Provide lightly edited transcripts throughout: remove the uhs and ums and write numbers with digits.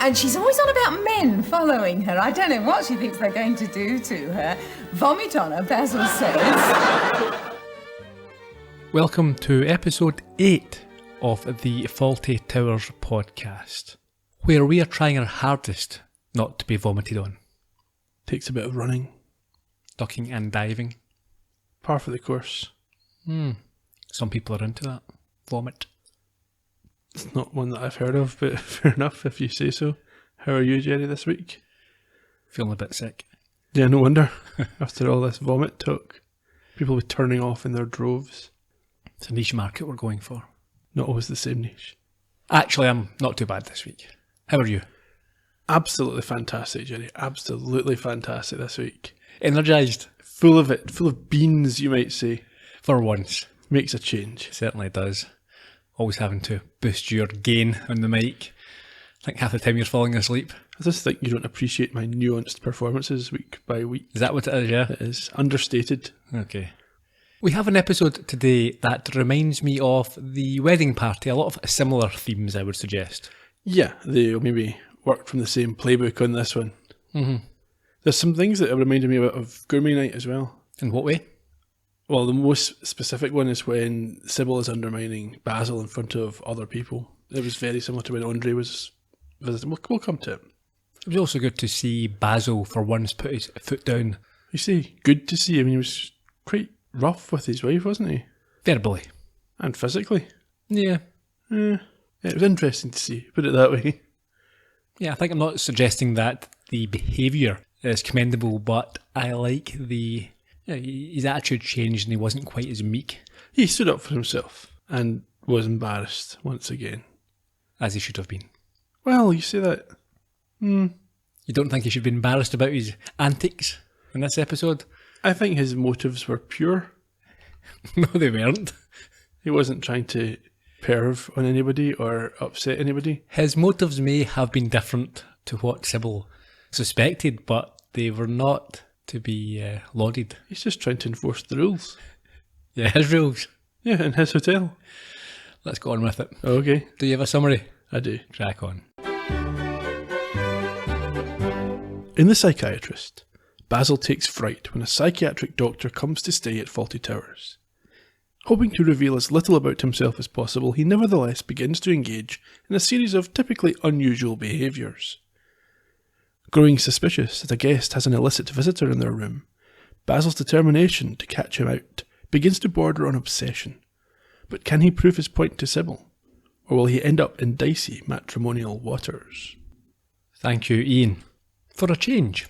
And she's always on about men following her. I don't know what she thinks they're going to do to her. Vomit on her, Basil says. Welcome to episode 8 of the Fawlty Towers podcast, where we are trying our hardest not to be vomited on. Takes a bit of running. Ducking and diving. Par for the course. Some people are into that. Vomit. It's not one that I've heard of, but fair enough if you say so. How are you, Gerry, this week? Feeling a bit sick. Yeah, no wonder. After all this vomit talk, people will be turning off in their droves. It's a niche market we're going for. Not always the same niche. Actually, I'm not too bad this week. How are you? Absolutely fantastic, Gerry. Absolutely fantastic this week. Energised. Full of it. Full of beans, you might say. For once. Makes a change. Certainly does. Always having to boost your gain on the mic. I think half the time you're falling asleep. I just think you don't appreciate my nuanced performances week by week. Is that what it is, yeah? It is. Understated. Okay. We have an episode today that reminds me of the wedding party. A lot of similar themes, I would suggest. Yeah, they maybe worked from the same playbook on this one. Mm-hmm. There's some things that reminded me of Gourmet Night as well. In what way? Well, the most specific one is when Sybil is undermining Basil in front of other people. It was very similar to when Andre was visiting. We'll come to it. It was also good to see Basil, for once, put his foot down. You see, good to see. I mean, he was quite rough with his wife, wasn't he? Verbally. And physically. Yeah. Yeah, it was interesting to see, put it that way. Yeah, I think I'm not suggesting that the behaviour is commendable, but I like his attitude changed and he wasn't quite as meek. He stood up for himself and was embarrassed once again. As he should have been. Well, you say that. You don't think he should be embarrassed about his antics in this episode? I think his motives were pure. No, they weren't. He wasn't trying to perv on anybody or upset anybody. His motives may have been different to what Sybil suspected, but they were not to be lauded. He's just trying to enforce the rules. Yeah, his rules. Yeah, in his hotel. Let's go on with it. Okay. Do you have a summary? I do. Crack on. In The Psychiatrist, Basil takes fright when a psychiatric doctor comes to stay at Fawlty Towers. Hoping to reveal as little about himself as possible, he nevertheless begins to engage in a series of typically unusual behaviours. Growing suspicious that a guest has an illicit visitor in their room, Basil's determination to catch him out begins to border on obsession. But can he prove his point to Sybil? Or will he end up in dicey matrimonial waters? Thank you, Ian. For a change,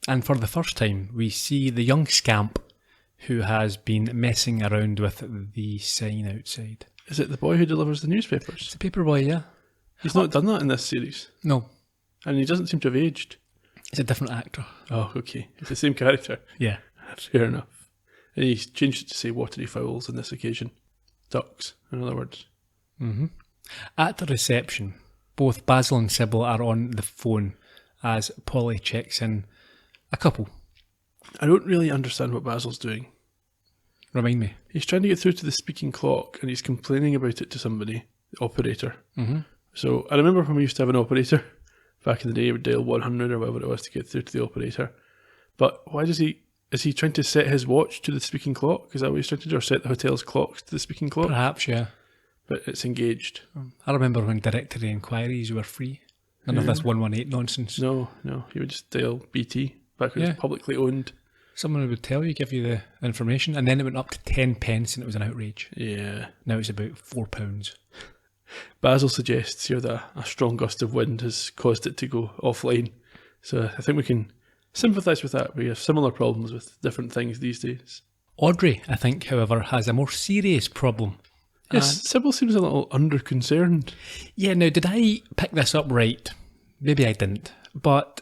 and for the first time, we see the young scamp who has been messing around with the sign outside. Is it the boy who delivers the newspapers? It's the paper boy, yeah. He's not done that in this series. No. And he doesn't seem to have aged. He's a different actor. Oh, okay. It's the same character. Yeah. Fair enough. And he's changed it to say watery fowls on this occasion. Ducks, in other words. Mm-hmm. At the reception, both Basil and Sybil are on the phone as Polly checks in a couple. I don't really understand what Basil's doing. Remind me. He's trying to get through to the speaking clock and he's complaining about it to somebody, the operator. Mm-hmm. So I remember when we used to have an operator back in the day, we would dial 100 or whatever it was to get through to the operator. But why is he trying to set his watch to the speaking clock? Is that what he's trying to do? Or set the hotel's clocks to the speaking clock? Perhaps, yeah. But it's engaged. I remember when directory inquiries were free. None of this 118 nonsense. No, you would just dial BT back when it was publicly owned. Someone would tell you, give you the information, and then it went up to 10 pence and it was an outrage. Yeah. Now it's about £4. Basil suggests here that a strong gust of wind has caused it to go offline. So I think we can sympathise with that. We have similar problems with different things these days. Audrey, I think, however, has a more serious problem. Yes, Sybil seems a little under-concerned. Yeah, now, did I pick this up right? Maybe I didn't. But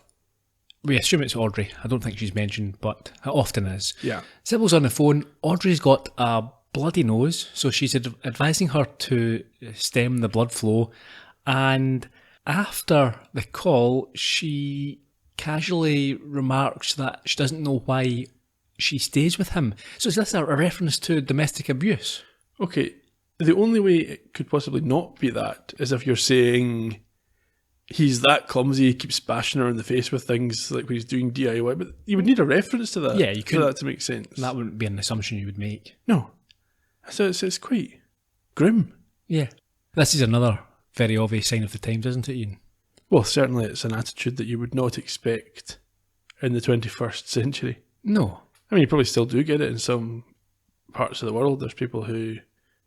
we assume it's Audrey. I don't think she's mentioned, but it often is. Yeah. Sybil's on the phone. Audrey's got a bloody nose, so she's advising her to stem the blood flow. And after the call, she casually remarks that she doesn't know why she stays with him. So is this a reference to domestic abuse? Okay, the only way it could possibly not be that is if you're saying he's that clumsy, he keeps bashing her in the face with things like when he's doing DIY, but you would need a reference to that. Yeah, you for that to make sense. That wouldn't be an assumption you would make. No. So it's quite grim. Yeah. This is another very obvious sign of the times, isn't it, Ian? Well, certainly it's an attitude that you would not expect in the 21st century. No. I mean, you probably still do get it in some parts of the world. There's people who,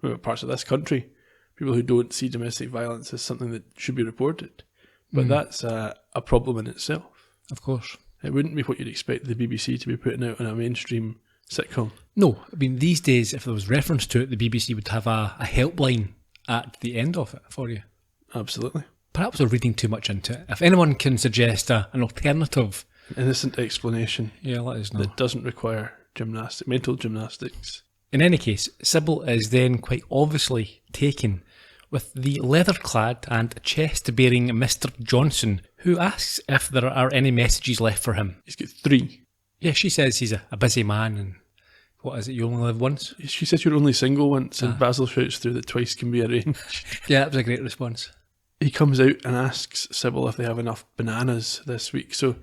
well, parts of this country, people who don't see domestic violence as something that should be reported. But that's a problem in itself. Of course. It wouldn't be what you'd expect the BBC to be putting out on a mainstream sitcom. No. I mean, these days, if there was reference to it, the BBC would have a helpline at the end of it for you. Absolutely. Perhaps we're reading too much into it. If anyone can suggest an alternative... innocent explanation. Yeah, let us know. That doesn't require mental gymnastics. In any case, Sybil is then quite obviously taken with the leather-clad and chest-bearing Mr. Johnson, who asks if there are any messages left for him. He's got 3. Yeah, she says he's a busy man and what is it, you only live once? She says you're only single once, and Basil shouts through that twice can be arranged. Yeah, that was a great response. He comes out and asks Sybil if they have enough bananas this week. So,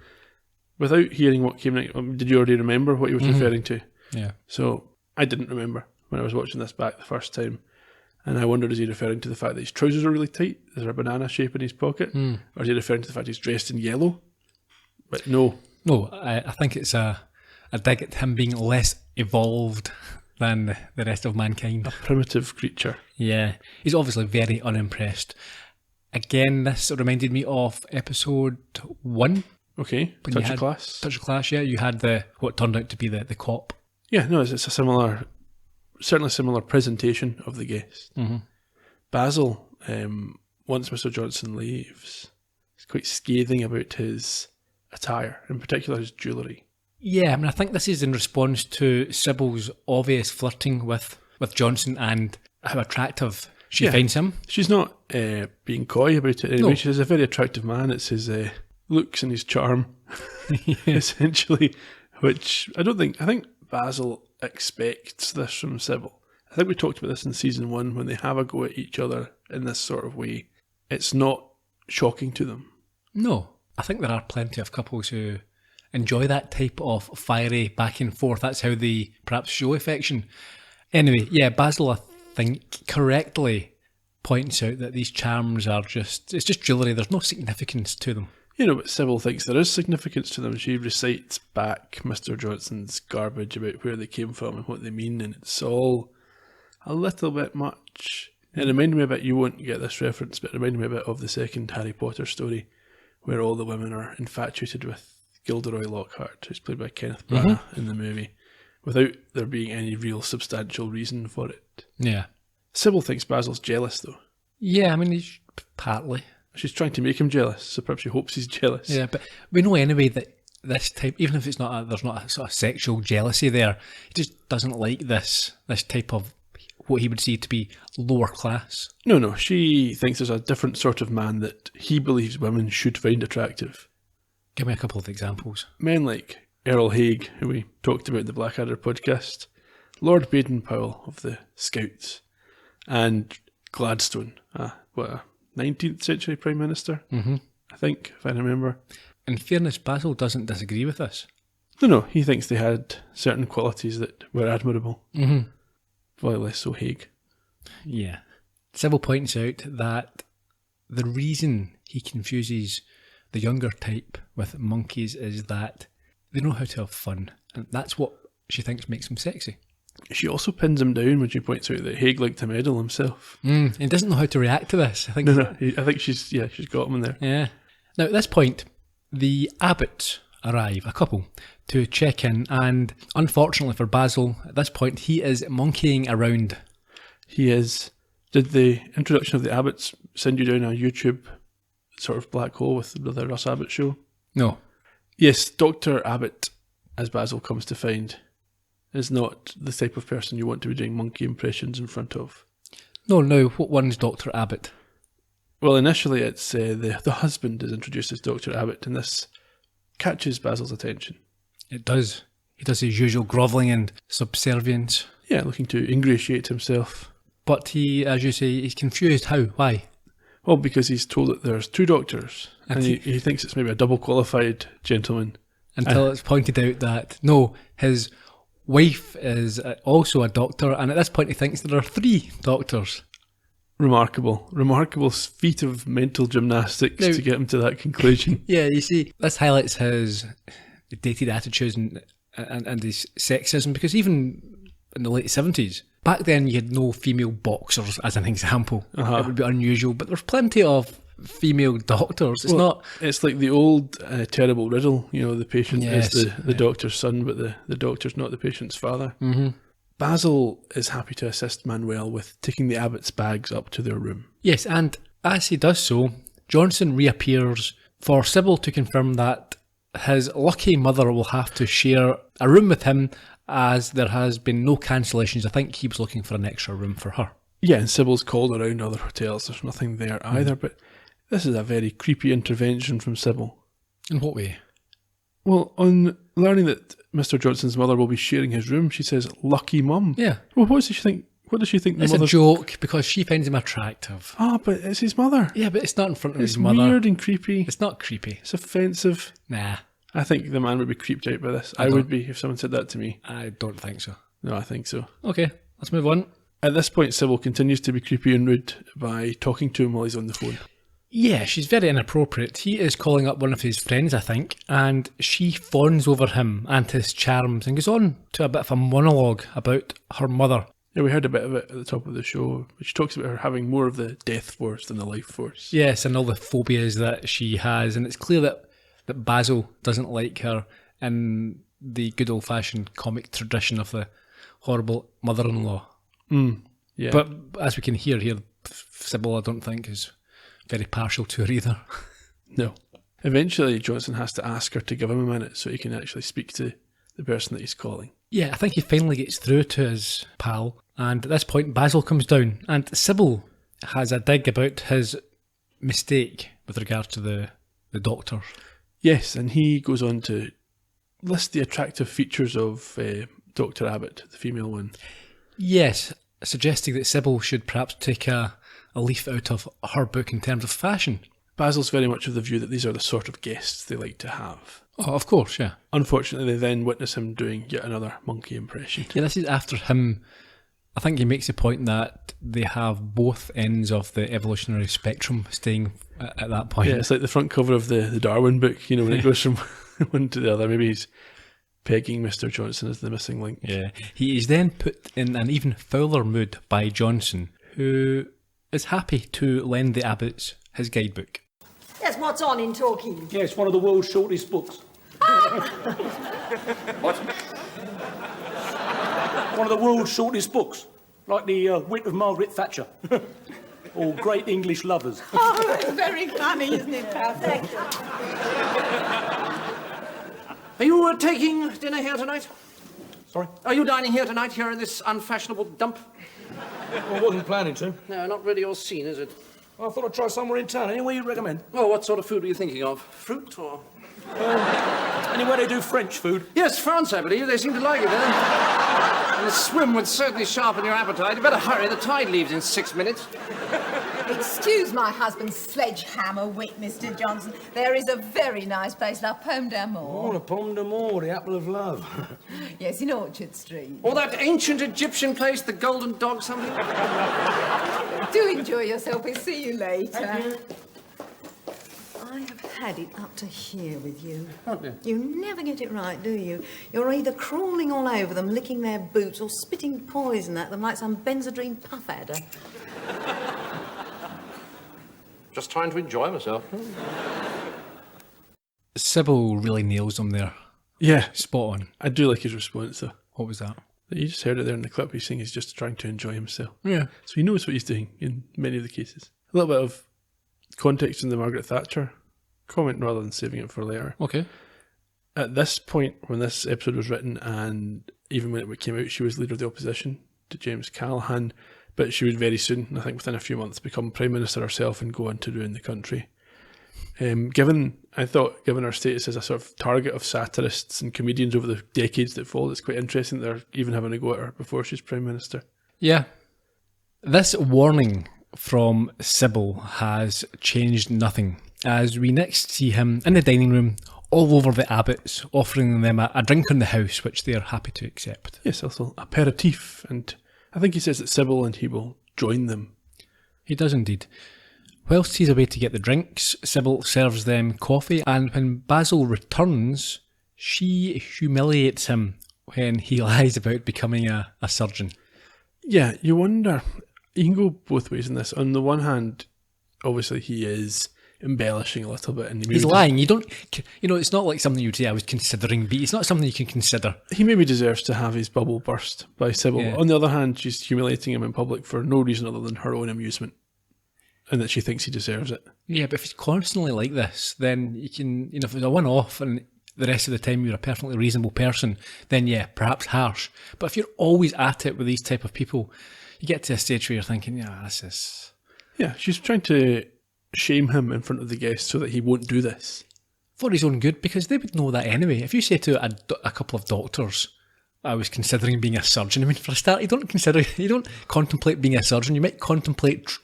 without hearing what came next, did you already remember what he was referring to? Yeah. So, I didn't remember when I was watching this back the first time. And I wondered, is he referring to the fact that his trousers are really tight? Is there a banana shape in his pocket? Or is he referring to the fact he's dressed in yellow? But no. No, I think it's a dig at him being less evolved than the rest of mankind. A primitive creature. Yeah, he's obviously very unimpressed. Again, this reminded me of episode 1. Okay, when Touch of Class. Touch of Class, yeah. You had what turned out to be the cop. Yeah, no, it's a certainly similar presentation of the guest. Basil, once Mr. Johnson leaves, is quite scathing about his attire, in particular his jewellery. Yeah, I mean, I think this is in response to Sybil's obvious flirting with Johnson and how attractive she finds him. She's not being coy about it anyway. No. She's a very attractive man. It's his looks and his charm, essentially, which I think Basil expects this from Sybil. I think we talked about this in season 1 when they have a go at each other in this sort of way. It's not shocking to them. No, I think there are plenty of couples who enjoy that type of fiery back and forth. That's how they perhaps show affection. Anyway, yeah, Basil, I think, correctly points out that these charms are it's just jewellery. There's no significance to them. You know, but Sybil thinks there is significance to them. She recites back Mr. Johnson's garbage about where they came from and what they mean, and it's all a little bit much. It reminded me a bit, you won't get this reference, but it reminded me a bit of the second Harry Potter story, where all the women are infatuated with Gilderoy Lockhart, who's played by Kenneth Branagh in the movie, without there being any real substantial reason for it. Yeah. Sybil thinks Basil's jealous, though. Yeah, I mean, he's partly. She's trying to make him jealous, so perhaps she hopes he's jealous. Yeah, but we know anyway that this type, even if it's there's not a sort of sexual jealousy there, he just doesn't like this type of what he would see to be lower class. No, she thinks there's a different sort of man that he believes women should find attractive. Give me a couple of examples. Men like Earl Haig, who we talked about in the Blackadder podcast, Lord Baden-Powell of the Scouts, and Gladstone, a 19th century Prime Minister, I think, if I remember. In fairness, Basil doesn't disagree with this. No, he thinks they had certain qualities that were admirable. Probably less so Haig. Yeah. Sybil points out that the reason he confuses the younger type with monkeys is that they know how to have fun, and that's what she thinks makes them sexy. She also pins him down when she points out that Haig liked to meddle himself. He doesn't know how to react to this. I think. I think she's got him in there. Yeah. Now at this point, the Abbotts arrive, a couple, to check in, and unfortunately for Basil, at this point he is monkeying around. He is. Did the introduction of the Abbotts send you down a YouTube sort of black hole with the Russ Abbott show? No. Yes, Dr. Abbott, as Basil comes to find, is not the type of person you want to be doing monkey impressions in front of. No, what one's Dr. Abbott? Well, initially it's the husband is introduced as Dr. Abbott, and this catches Basil's attention. It does. He does his usual grovelling and subservience. Yeah, looking to ingratiate himself. But he, as you say, he's confused. How? Why? Well, because he's told that there's 2 doctors, and he thinks it's maybe a double qualified gentleman. Until it's pointed out that, no, his wife is also a doctor, and at this point he thinks there are 3 doctors. Remarkable feat of mental gymnastics to get him to that conclusion. Yeah, you see, this highlights his dated attitudes and his sexism, because even in the late 70s, back then you had no female boxers, as an example. It would be unusual, but there's plenty of female doctors. It's like the old terrible riddle, the patient is the doctor's son, but the doctor's not the patient's father. Mm-hmm. Basil is happy to assist Manuel with taking the abbot's bags up to their room. Yes, and as he does so, Johnson reappears for Sybil to confirm that his lucky mother will have to share a room with him, as there has been no cancellations. I think he was looking for an extra room for her. Yeah, and Sybil's called around other hotels. There's nothing there either, but this is a very creepy intervention from Sybil. In what way? Well, on learning that Mr. Johnson's mother will be sharing his room, she says, "Lucky mum." Yeah. Well, what does she think? What does she think? It's a joke because she finds him attractive. But it's his mother. Yeah, but it's not in front of his mother. It's weird and creepy. It's not creepy. It's offensive. Nah. I think the man would be creeped out by this. I would be if someone said that to me. I don't think so. No, I think so. Okay, let's move on. At this point, Sybil continues to be creepy and rude by talking to him while he's on the phone. Yeah, she's very inappropriate. He is calling up one of his friends, I think, and she fawns over him and his charms and goes on to a bit of a monologue about her mother. Yeah, we heard a bit of it at the top of the show, which talks about her having more of the death force than the life force. Yes, and all the phobias that she has, and it's clear that Basil doesn't like her in the good old-fashioned comic tradition of the horrible mother-in-law. Yeah. But as we can hear here, Sybil, I don't think, is very partial to her either. No. Eventually, Johnson has to ask her to give him a minute so he can actually speak to the person that he's calling. Yeah, I think he finally gets through to his pal, and at this point Basil comes down, and Sybil has a dig about his mistake with regard to the doctor. Yes, and he goes on to list the attractive features of Dr. Abbott, the female one. Yes, suggesting that Sybil should perhaps take a leaf out of her book in terms of fashion. Basil's very much of the view that these are the sort of guests they like to have. Oh, of course, yeah. Unfortunately, they then witness him doing yet another monkey impression. Yeah, this is after him. I think he makes the point that they have both ends of the evolutionary spectrum staying at that point. Yeah, it's like the front cover of the Darwin book, when it goes from one to the other. Maybe he's pegging Mr. Johnson as the missing link. Yeah. He is then put in an even fouler mood by Johnson, who is happy to lend the Abbots his guidebook. Yes, what's on in talking? Yeah, it's one of the world's shortest books. What? One of the world's shortest books. Like the Wit of Margaret Thatcher. Or Great English Lovers. Oh, it's very funny, isn't it, Basil? Are you taking dinner here tonight? Sorry? Are you dining here tonight, here in this unfashionable dump? I wasn't planning to. No, not really your scene, is it? I thought I'd try somewhere in town. Anywhere you'd recommend? Oh, what sort of food were you thinking of? Fruit or...? Anywhere they do French food? Yes, France, I believe. They seem to like it, And a swim would certainly sharpen your appetite. You better hurry. The tide leaves in 6 minutes. Excuse my husband's sledgehammer wit, Mr. Johnson. There is a very nice place, La Pomme d'Amour. Oh, La Pomme d'Amour, the apple of love. Yes, in Orchard Street. Or that ancient Egyptian place, the Golden Dog something. Do enjoy yourself. We'll see you later. Thank you. I have had it up to here with you. Oh, dear. You never get it right, do you? You're either crawling all over them, licking their boots, or spitting poison at them like some Benzodrine puff adder. Just trying to enjoy myself. Sybil really nails him there. Yeah, Spot on. I do like his response, though. What was that? You just heard it there in the clip. He's saying he's just trying to enjoy himself. Yeah. So he knows what he's doing in many of the cases. A little bit of context in the Margaret Thatcher comment rather than saving it for later. Okay. At this point, when this episode was written, and even when it came out, she was leader of the opposition to James Callaghan, but she would very soon, I think within a few months, become Prime Minister herself and go on to ruin the country. Given her status as a sort of target of satirists and comedians over the decades that followed, it's quite interesting that they're even having a go at her before she's Prime Minister. Yeah. This warning from Sybil has changed nothing, as we next see him in the dining room all over the Abbotts, offering them a drink in the house, which they are happy to accept. Yes, also aperitif, and I think he says that Sybil and he will join them. He does indeed. Whilst he's away to get the drinks, Sybil serves them coffee, and when Basil returns, she humiliates him when he lies about becoming a surgeon. Yeah, you wonder, you can go both ways in this. On the one hand, obviously he is embellishing a little bit. And he's lying. You don't, it's not like something you'd say I was considering, but it's not something you can consider. He maybe deserves to have his bubble burst by Sybil. Yeah. On the other hand, she's humiliating him in public for no reason other than her own amusement, and that she thinks he deserves it. Yeah, but if he's constantly like this, then you can, if it's a one-off and the rest of the time you're a perfectly reasonable person, then yeah, perhaps harsh. But if you're always at it with these type of people, you get to a stage where you're thinking, yeah, this is... Yeah, she's trying to shame him in front of the guests so that he won't do this. For his own good, because they would know that anyway. If you say to a couple of doctors, I was considering being a surgeon, I mean, for a start, you don't contemplate being a surgeon. You might contemplate,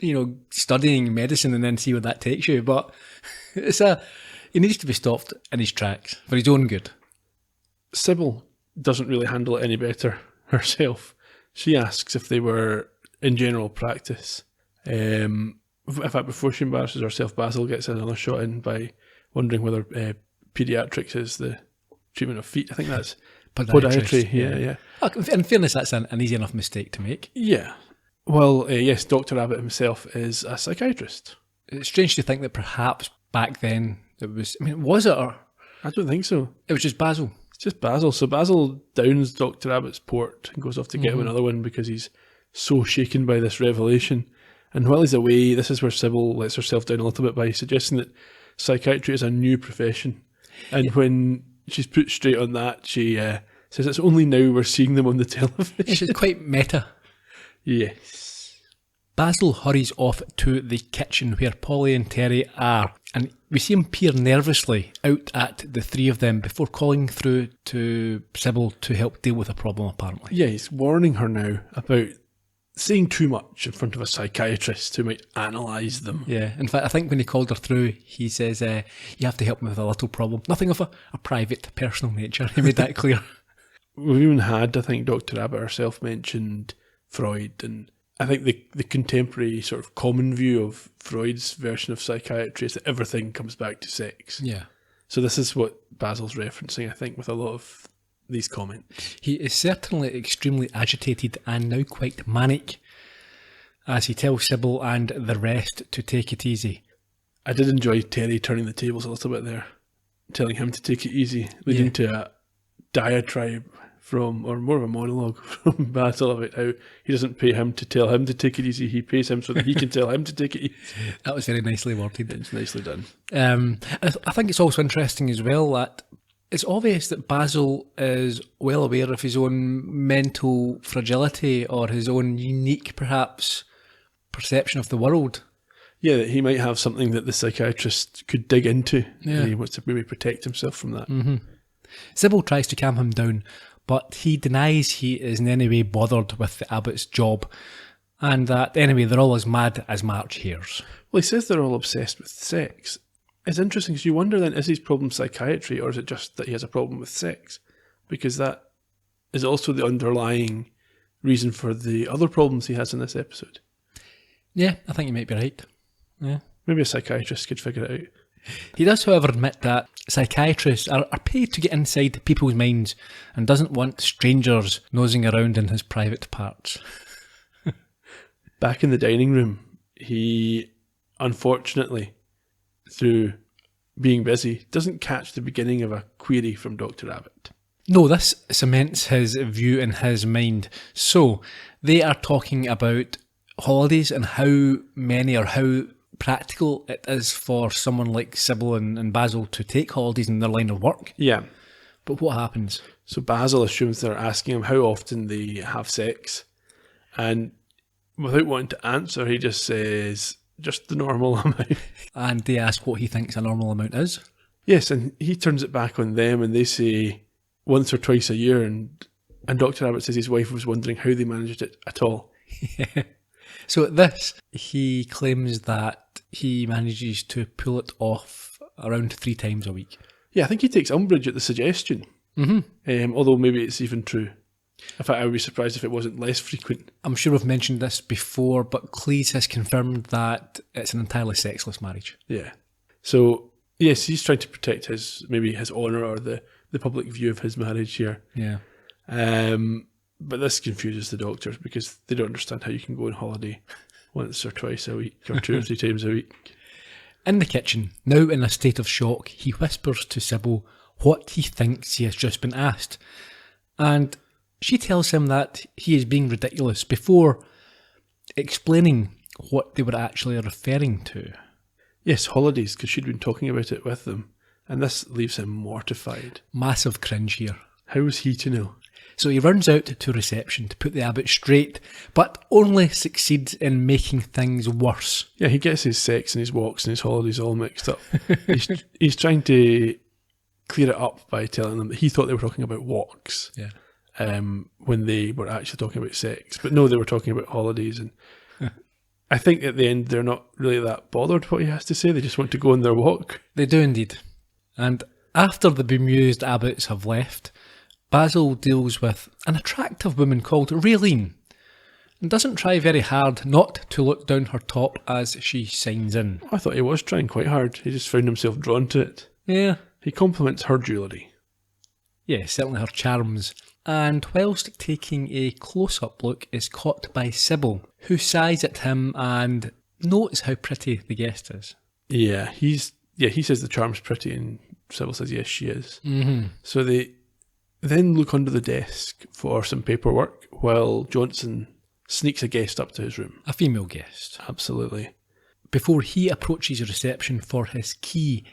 studying medicine and then see where that takes you. But he needs to be stopped in his tracks for his own good. Sybil doesn't really handle it any better herself. She asks if they were in general practice. In fact, before she embarrasses herself, Basil gets another shot in by wondering whether paediatrics is the treatment of feet. I think that's podiatry. Yeah. In fairness, that's an easy enough mistake to make. Yeah. Well, yes, Dr. Abbott himself is a psychiatrist. It's strange to think that perhaps back then it was... I mean, was it? Or I don't think so. It was just Basil. It's just Basil. So Basil downs Dr. Abbott's port and goes off to get him another one because he's so shaken by this revelation. And while he's away, this is where Sybil lets herself down a little bit by suggesting that psychiatry is a new profession. And when she's put straight on that, she says it's only now we're seeing them on the television. It's quite meta. Yes. Basil hurries off to the kitchen where Polly and Terry are, and we see him peer nervously out at the three of them before calling through to Sybil to help deal with a problem, apparently. Yeah, he's warning her now about saying too much in front of a psychiatrist who might analyse them. Yeah, in fact, I think when he called her through, he says, you have to help me with a little problem. Nothing of a private, personal nature. He made that clear. We've even had, I think, Dr. Abbott herself mentioned Freud, and I think the contemporary sort of common view of Freud's version of psychiatry is that everything comes back to sex. Yeah. So this is what Basil's referencing, I think, with a lot of these comments. He is certainly extremely agitated and now quite manic as he tells Sybil and the rest to take it easy. I did enjoy Terry turning the tables a little bit there, telling him to take it easy, leading to a diatribe or more of a monologue from Basil about how he doesn't pay him to tell him to take it easy, he pays him so that he can tell him to take it easy. That was very nicely worded. It's nicely done. I think it's also interesting as well that it's obvious that Basil is well aware of his own mental fragility or his own unique, perhaps, perception of the world. Yeah, that he might have something that the psychiatrist could dig into. Yeah. And he wants to maybe protect himself from that. Mm-hmm. Sybil tries to calm him down, but he denies he is in any way bothered with the Abbott's job, and that, anyway, they're all as mad as March hares. Well, he says they're all obsessed with sex. It's interesting because you wonder then, is his problem psychiatry or is it just that he has a problem with sex? Because that is also the underlying reason for the other problems he has in this episode. Yeah, I think you might be right. Yeah. Maybe a psychiatrist could figure it out. He does, however, admit that psychiatrists are paid to get inside people's minds and doesn't want strangers nosing around in his private parts. Back in the dining room, he, unfortunately, through being busy, doesn't catch the beginning of a query from Dr. Abbott. No, this cements his view in his mind. So, they are talking about holidays and how many or how practical it is for someone like Sybil and Basil to take holidays in their line of work. Yeah. But what happens? So Basil assumes they're asking him how often they have sex, and without wanting to answer, he just says, just the normal amount. And they ask what he thinks a normal amount is. Yes, and he turns it back on them, and they say once or twice a year, and Dr. Abbott says his wife was wondering how they managed it at all. Yeah. So at this, he claims that he manages to pull it off around 3 times a week. Yeah, I think he takes umbrage at the suggestion. Mm-hmm. Although maybe it's even true. In fact, I would be surprised if it wasn't less frequent. I'm sure we've mentioned this before, but Cleese has confirmed that it's an entirely sexless marriage. Yeah. So, yes, he's trying to protect his honour or the public view of his marriage here. Yeah. But this confuses the doctors because they don't understand how you can go on holiday once or twice a week or 2 or 3 times a week. In the kitchen, now in a state of shock, he whispers to Sybil what he thinks he has just been asked. And she tells him that he is being ridiculous before explaining what they were actually referring to. Yes, holidays, because she'd been talking about it with them. And this leaves him mortified. Massive cringe here. How was he to know? So he runs out to reception to put the abbot straight, but only succeeds in making things worse. Yeah, he gets his sex and his walks and his holidays all mixed up. he's trying to clear it up by telling them that he thought they were talking about walks. Yeah. When they were actually talking about sex. But no, they were talking about holidays. And I think at the end, they're not really that bothered what he has to say. They just want to go on their walk. They do indeed. And after the bemused abbots have left, Basil deals with an attractive woman called Raylene and doesn't try very hard not to look down her top as she signs in. I thought he was trying quite hard. He just found himself drawn to it. Yeah. He compliments her jewellery. Yeah, certainly her charms. And whilst taking a close-up look is caught by Sybil, who sighs at him and notes how pretty the guest is. Yeah, he says the charm's pretty and Sybil says yes, she is. Mm-hmm. So they then look under the desk for some paperwork while Johnson sneaks a guest up to his room. A female guest. Absolutely. Before he approaches reception for his key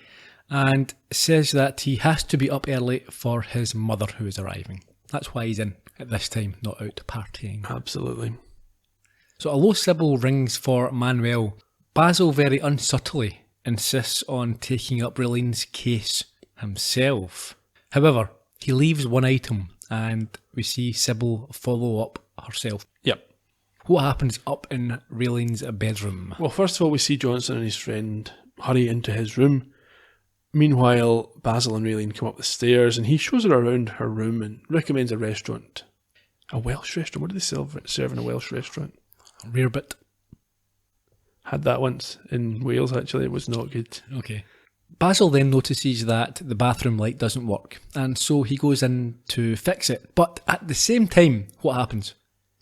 and says that he has to be up early for his mother who is arriving. That's why he's in at this time, not out partying. Absolutely. So although Sybil rings for Manuel, Basil very unsubtly insists on taking up Raylene's case himself. However, he leaves one item and we see Sybil follow up herself. Yep. What happens up in Raylene's bedroom? Well, first of all, we see Johnson and his friend hurry into his room. Meanwhile, Basil and Raylene come up the stairs and he shows her around her room and recommends a restaurant. A Welsh restaurant? What do they serve in a Welsh restaurant? Rarebit. Had that once in Wales, actually. It was not good. Okay. Basil then notices that the bathroom light doesn't work, and so he goes in to fix it. But at the same time, what happens?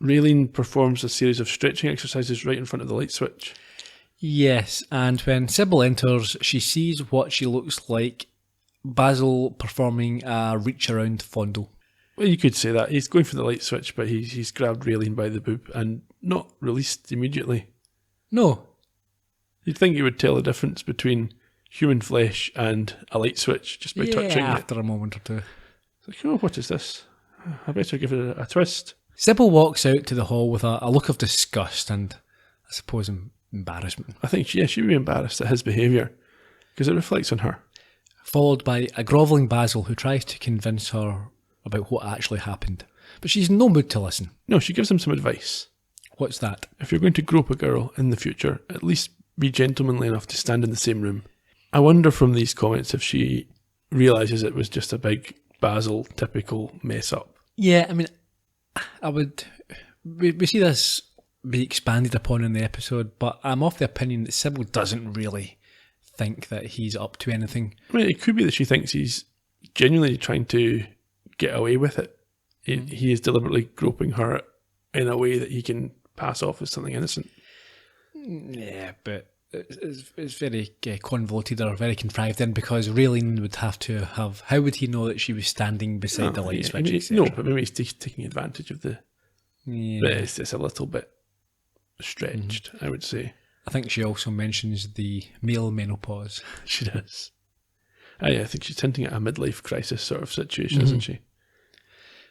Raylene performs a series of stretching exercises right in front of the light switch. Yes, and when Sybil enters, she sees what she looks like Basil performing a reach-around fondle. Well, you could say that. He's going for the light switch, but he's grabbed Raylene by the boob and not released immediately. No. You'd think you would tell the difference between human flesh and a light switch just by touching it. After a moment or two. It's like, oh, what is this? I better give it a twist. Sybil walks out to the hall with a look of disgust and, I suppose, embarrassment. I think, she'd be embarrassed at his behaviour because it reflects on her. Followed by a grovelling Basil who tries to convince her about what actually happened. But she's in no mood to listen. No, she gives him some advice. What's that? If you're going to grope a girl in the future, at least be gentlemanly enough to stand in the same room. I wonder from these comments if she realises it was just a big Basil typical mess up. Yeah, I mean, we see this be expanded upon in the episode, but I'm of the opinion that Sybil doesn't really think that he's up to anything. I mean, it could be that she thinks he's genuinely trying to get away with it. He is deliberately groping her in a way that he can pass off as something innocent. Yeah, but it's very convoluted or very contrived in because Raylene would have to have... How would he know that she was standing beside the light switch? No, but maybe he's taking advantage of the... Yeah. But it's a little bit stretched, I would say. I think she also mentions the male menopause. She does. I think she's hinting at a midlife crisis sort of situation, isn't she?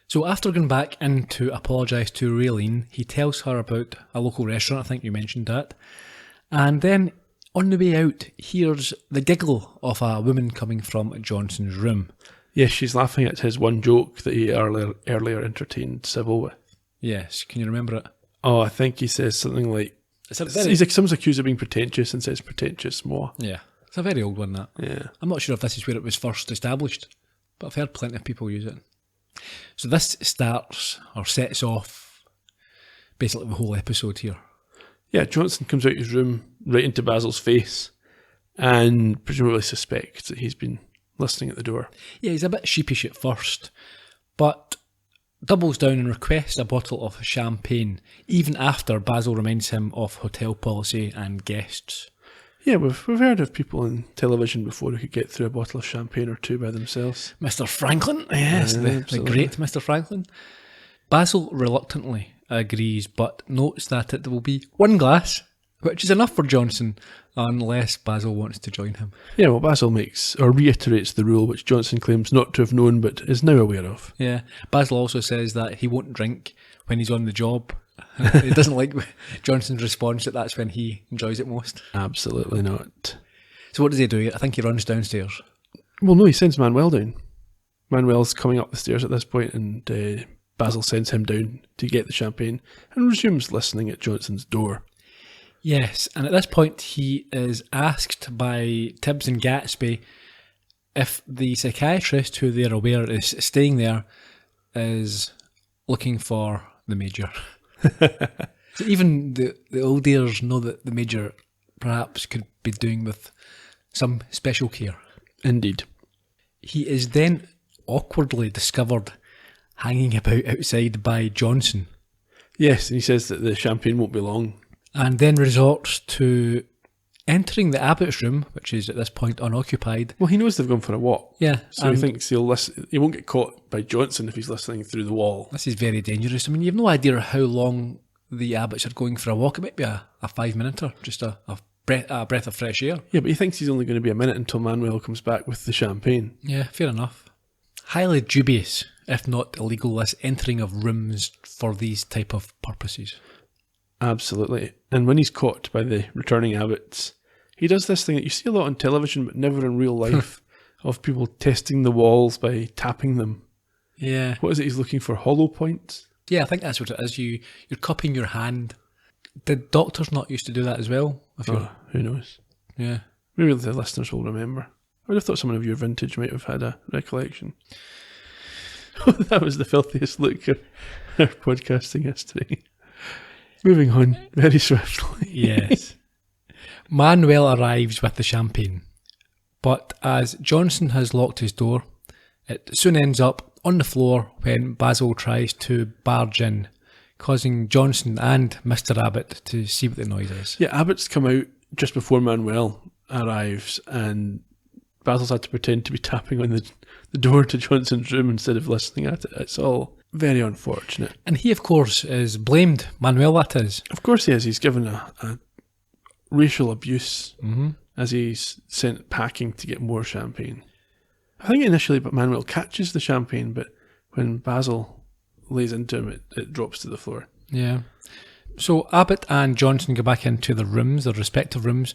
So after going back in to apologise to Raylene, he tells her about a local restaurant, I think you mentioned that. And then on the way out, hears the giggle of a woman coming from Johnson's room. Yes, she's laughing at his one joke that he earlier entertained Sybil with. Yes, can you remember it? Oh, I think he says something like, It's a very, He's like, someone's accused of being pretentious and says pretentious more. yeah, it's a very old one, that. Yeah. I'm not sure if this is where it was first established, but I've heard plenty of people use it. So this starts, or sets off, basically the whole episode here. Yeah, Johnson comes out his room right into Basil's face and presumably suspects that he's been listening at the door. Yeah, he's a bit sheepish at first, but doubles down and requests a bottle of champagne, even after Basil reminds him of hotel policy and guests. Yeah, we've heard of people on television before who could get through a bottle of champagne or two by themselves. Mr. Franklin? Yes, the great Mr. Franklin. Basil reluctantly agrees, but notes that it will be one glass, which is enough for Johnson, unless Basil wants to join him. Yeah, well, Basil makes or reiterates the rule which Johnson claims not to have known but is now aware of. Yeah, Basil also says that he won't drink when he's on the job. He doesn't like Johnson's response that that's when he enjoys it most. Absolutely not. So what does he do? I think he runs downstairs. Well, no, he sends Manuel down. Manuel's coming up the stairs at this point, and Basil sends him down to get the champagne and resumes listening at Johnson's door. Yes, and at this point he is asked by Tibbs and Gatsby if the psychiatrist, who they're aware is staying there, is looking for the Major. So even the old ears know that the Major perhaps could be doing with some special care. Indeed. He is then awkwardly discovered hanging about outside by Johnson, Yes, and he says that the champagne won't be long. and then resorts to entering the Abbott's room, which is at this point unoccupied. Well, he knows they've gone for a walk. Yeah, So he thinks he won't get caught by Johnson if he's listening through the wall. this is very dangerous. I mean, you've no idea how long the Abbotts are going for a walk. It might be a 5-minute or just a breath of fresh air. Yeah, but he thinks he's only going to be a minute until Manuel comes back with the champagne. Yeah, fair enough. Highly dubious, if not illegal, this entering of rooms for these type of purposes. Absolutely. And when he's caught by the returning Abbotts, he does this thing that you see a lot on television but never in real life, of people testing the walls by tapping them. Yeah. What is it he's looking for? Hollow points? Yeah, I think that's what it is. You're cupping your hand. Did doctors not used to do that as well? Who knows? Yeah. Maybe the listeners will remember. I would have thought someone of your vintage might have had a recollection. That was the filthiest look of our podcasting history. Moving on very swiftly. Yes. Manuel arrives with the champagne, but as Johnson has locked his door, it soon ends up on the floor when Basil tries to barge in, causing Johnson and Mr. Abbott to see what the noise is. Yeah, Abbott's come out just before Manuel arrives, and Basil's had to pretend to be tapping on the door to Johnson's room instead of listening at it. It's all very unfortunate. And he, of course, is blamed. Manuel, that is. Of course he is. He's given a racial abuse as he's sent packing to get more champagne. I think initially Manuel catches the champagne, but when Basil lays into him, it drops to the floor. Yeah. So Abbott and Johnson go back into their rooms, their respective rooms,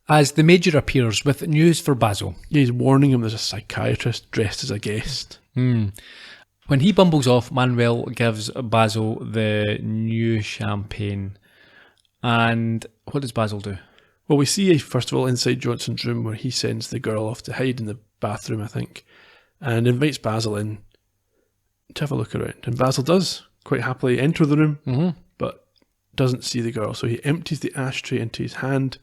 as the Major appears with news for Basil. Yeah, he's warning him there's a psychiatrist dressed as a guest. When he bumbles off, Manuel gives Basil the new champagne. And what does Basil do? Well, we see, first of all, inside Johnson's room where he sends the girl off to hide in the bathroom, I think, and invites Basil in to have a look around. And Basil does quite happily enter the room, but doesn't see the girl. So he empties the ashtray into his hand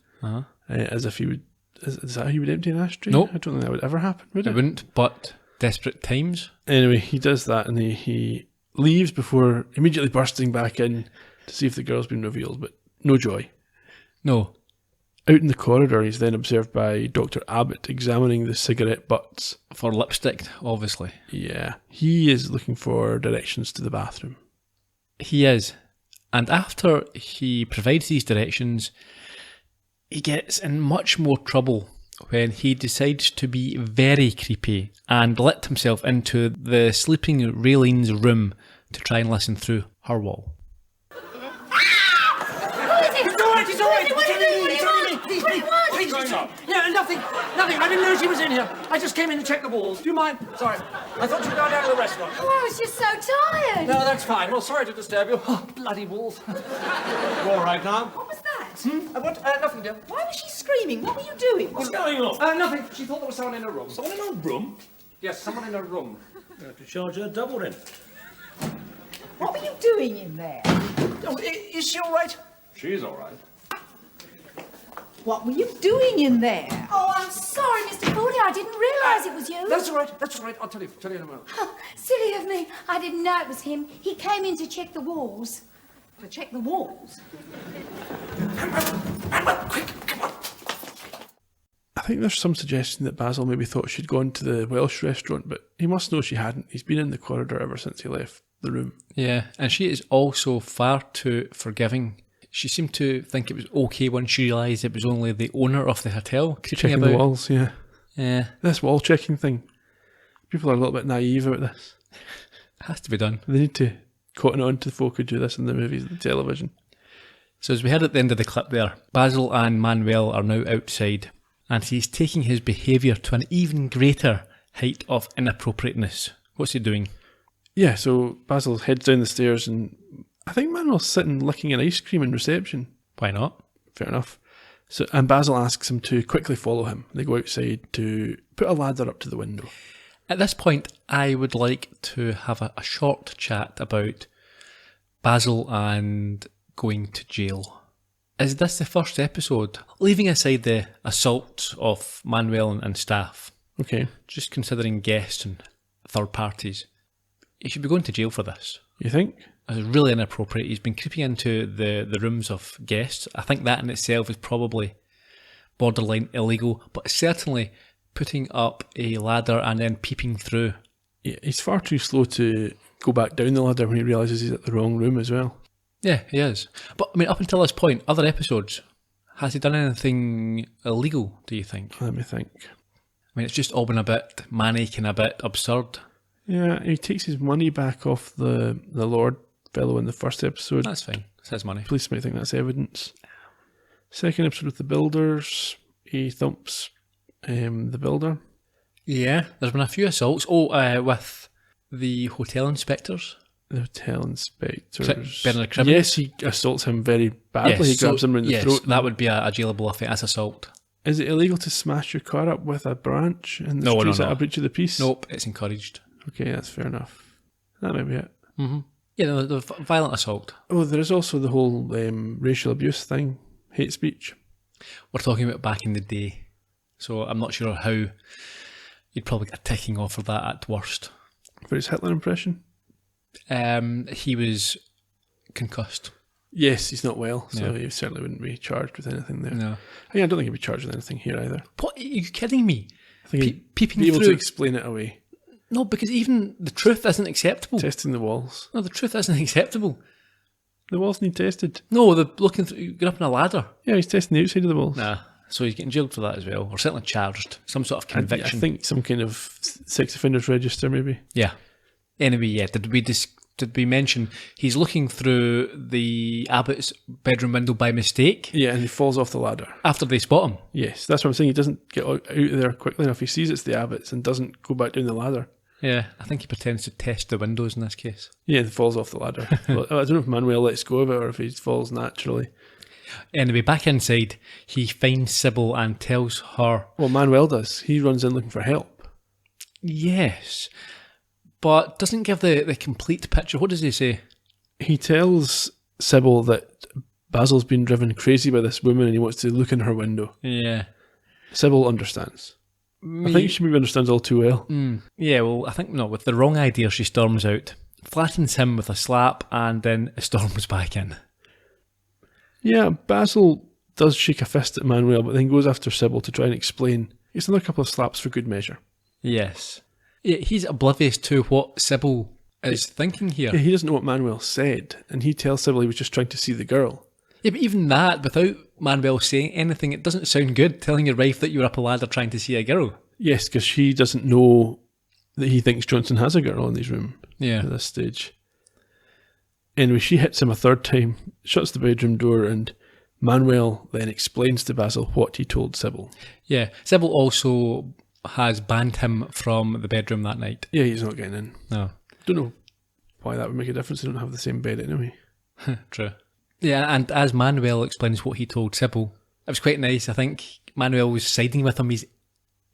as if he would... Is that how he would empty an ashtray? Nope. I don't think that would ever happen, would it? It wouldn't, but desperate times. Anyway, he does that and he leaves before immediately bursting back in to see if the girl's been revealed, but no joy. No. Out in the corridor, he's then observed by Dr. Abbott examining the cigarette butts. For lipstick, obviously. Yeah. He is looking for directions to the bathroom. He is. And after he provides these directions, he gets in much more trouble when he decides to be very creepy and let himself into the sleeping Raylene's room to try and listen through her wall. It's all right. Please. No, Nothing. I didn't know she was in here. I just came in to check the walls. Do you mind? Sorry. I thought you'd gone down to the restaurant. Oh, I was just so tired. No, that's fine. Well, sorry to disturb you. Oh, bloody walls. You all right now? What was that? What? Nothing, dear. Why was she screaming? What were you doing? What's going on? Nothing. She thought there was someone in her room. Someone in our room? Yes, someone in her room. You have to charge her double then. What were you doing in there? Oh, is she all right? She's all right. What were you doing in there? Oh, I'm sorry, Mr. Fawlty. I didn't realise it was you. That's all right. That's all right. I'll tell you in a moment. Oh, silly of me. I didn't know it was him. He came in to check the walls. To check the walls. Quick, come on. I think there's some suggestion that Basil maybe thought she'd gone to the Welsh restaurant, but he must know she hadn't. He's been in the corridor ever since he left the room. Yeah, and she is also far too forgiving. She seemed to think it was okay when she realised it was only the owner of the hotel creeping Checking about. the walls, yeah. Yeah, This wall checking thing. People are a little bit naive about this. it has to be done. They need to cotton on to the folk who do this in the movies and the television. So as we heard at the end of the clip there, Basil and Manuel are now outside, and he's taking his behaviour to an even greater height of inappropriateness. What's he doing? Yeah, so Basil heads down the stairs and I think Manuel's sitting licking an ice cream in reception. Why not? Fair enough. And Basil asks him to quickly follow him. They go outside to put a ladder up to the window. At this point, I would like to have a short chat about Basil and going to jail. Is this the first episode? Leaving aside the assaults of Manuel and staff, Okay. just considering guests and third parties, he should be going to jail for this. You think? It's really inappropriate. He's been creeping into the rooms of guests. I think that in itself is probably borderline illegal, but certainly putting up a ladder and then peeping through. Yeah, he's far too slow to go back down the ladder when he realises he's at the wrong room as well. Yeah, he is. But, I mean, up until this point, other episodes, has he done anything illegal, do you think? Let me think. I mean, it's just all been a bit manic and a bit absurd. Yeah, he takes his money back off the Lord fellow in the first episode. That's fine. It's his money. Police might think that's evidence. Second episode with the builders, he thumps the builder. Yeah, there's been a few assaults. Oh, with the hotel inspectors. The hotel inspectors. Bernard Cribbins. Yes, he assaults him very badly. He grabs him around the throat. That would be a jailable offence. That's assault. Is it illegal to smash your car up with a branch in the No, streets no, at no. a breach of the peace? Nope, it's encouraged. Okay, that's fair enough. That may be it. Yeah, the violent assault. Oh, there is also the whole racial abuse thing, hate speech. We're talking about back in the day. So I'm not sure how you'd probably get a ticking off for that at worst. For his Hitler impression? He was concussed. Yes, he's not well, so Yeah. he certainly wouldn't be charged with anything there. No. I don't think he'd be charged with anything here either. What? Are you kidding me? I think he'd Peeping be able to through. explain it away. No, because even the truth isn't acceptable. Testing the walls. No, the truth isn't acceptable. The walls need tested. No, the looking through, you get up on a ladder. Yeah, he's testing the outside of the walls. Nah. So he's getting jailed for that as well, or certainly charged. Some sort of I conviction. think some kind of sex offenders register, maybe. Yeah. Anyway, yeah. Did we mention he's looking through the Abbott's bedroom window by mistake Yeah, and he falls off the ladder. after they spot him? Yes, that's what I'm saying. He doesn't get out of there quickly enough. He sees it's the Abbotts and doesn't go back down the ladder. Yeah, I think he pretends to test the windows in this case. Yeah, he falls off the ladder. Well, I don't know if Manuel lets go of it or if he falls naturally. Anyway, back inside, he finds Sybil and tells her, Well, Manuel does. He runs in looking for help. yes, but doesn't give the complete picture. What does he say? He tells Sybil that Basil's been driven crazy by this woman and he wants to look in her window. Yeah. Sybil understands. I think she maybe understands all too well. Yeah, well, I think, no, with the wrong idea, she storms out, flattens him with a slap, and then storms back in. Yeah, Basil does shake a fist at Manuel, but then goes after Sybil to try and explain. It's another couple of slaps for good measure. Yes. Yeah, he's oblivious to what Sybil is thinking here. Yeah, he doesn't know what Manuel said, and he tells Sybil he was just trying to see the girl. Yeah, but even that, without Manuel saying anything, it doesn't sound good telling your wife that you're up a ladder trying to see a girl. Yes, because she doesn't know that he thinks Johnson has a girl in his room Yeah. at this stage. Anyway, she hits him a third time, shuts the bedroom door, and Manuel then explains to Basil what he told Sybil. Yeah, Sybil also has banned him from the bedroom that night. Yeah, he's not getting in. No. Don't know why that would make a difference. They don't have the same bed anyway. True. Yeah, and as Manuel explains what he told Sybil, it was quite nice. I think Manuel was siding with him. He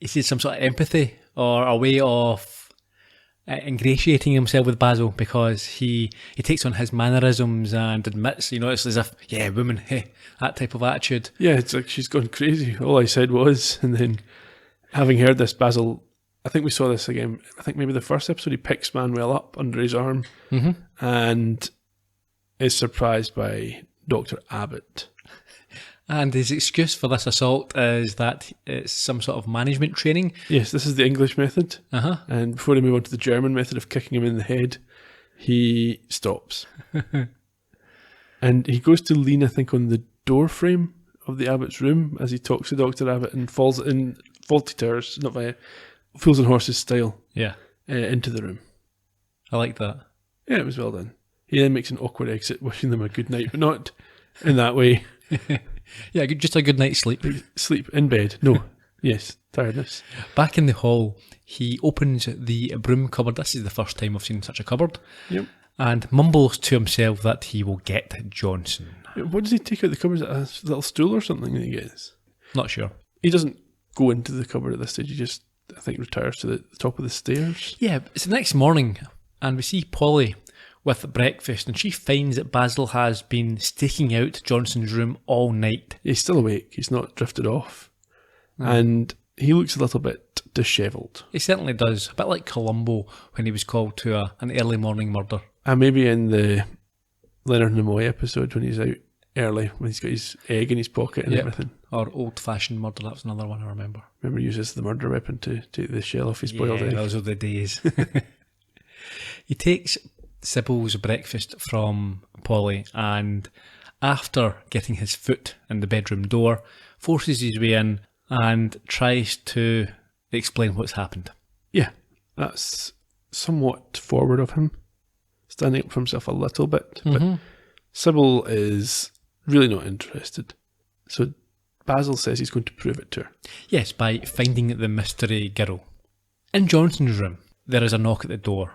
said some sort of empathy or a way of ingratiating himself with Basil, because he takes on his mannerisms and admits, it's as if, yeah, woman, hey, that type of attitude. Yeah, it's like she's gone crazy. All I said was, and then having heard this, Basil, I think we saw this again, I think maybe the first episode, he picks Manuel up under his arm and is surprised by Dr. Abbott. And his excuse for this assault is that it's some sort of management training. Yes, this is the English method. Uh-huh. And before they move on to the German method of kicking him in the head, he stops. And he goes to lean, I think, on the door frame of the Abbott's room as he talks to Dr. Abbott and falls in Fawlty Towers, not via Fools and Horses style, into the room. I like that. Yeah, it was well done. He then makes an awkward exit, wishing them a good night, but not in that way. Yeah, just a good night's sleep. Sleep in bed. No. Yes, tiredness. Back in the hall, he opens the broom cupboard. This is the first time I've seen such a cupboard. Yep. And mumbles to himself that he will get Johnson. What does he take out the cupboard? Is that a little stool or something that he gets? Not sure. He doesn't go into the cupboard at this stage. He just, I think, retires to the top of the stairs. Yeah, it's the next morning, and we see Polly with breakfast, and she finds that Basil has been staking out Johnson's room all night. He's still awake. He's not drifted off. And he looks a little bit dishevelled. He certainly does. A bit like Columbo when he was called to an early morning murder. And maybe in the Leonard Nimoy episode when he's out early, when he's got his egg in his pocket and everything. Or old-fashioned murder, that was another one I remember. Remember, he uses the murder weapon to take the shell off his boiled egg. Those are the days. He takes Sybil's breakfast from Polly, and after getting his foot in the bedroom door, forces his way in and tries to explain what's happened. Yeah, that's somewhat forward of him, standing up for himself a little bit, but Sybil is really not interested. So Basil says he's going to prove it to her. Yes, by finding the mystery girl. In Johnson's room, there is a knock at the door,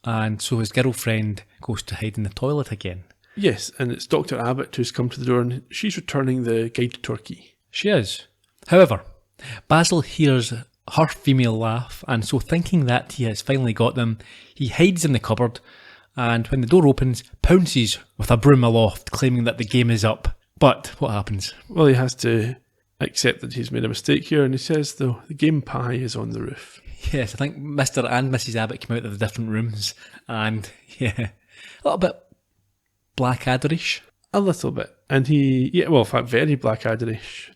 and so his girlfriend goes to hide in the toilet again. Yes, and it's Dr. Abbott who's come to the door, and she's returning the guide to Turkey. She is. However, Basil hears her female laugh, and so thinking that he has finally got them, he hides in the cupboard, and when the door opens, pounces with a broom aloft, claiming that the game is up. But what happens? Well, he has to accept that he's made a mistake here, and he says, though, the game pie is on the roof. Yes, I think Mr. and Mrs. Abbott came out of the different rooms, and a little bit Blackadder-ish. A little bit. And in fact, very Blackadder-ish.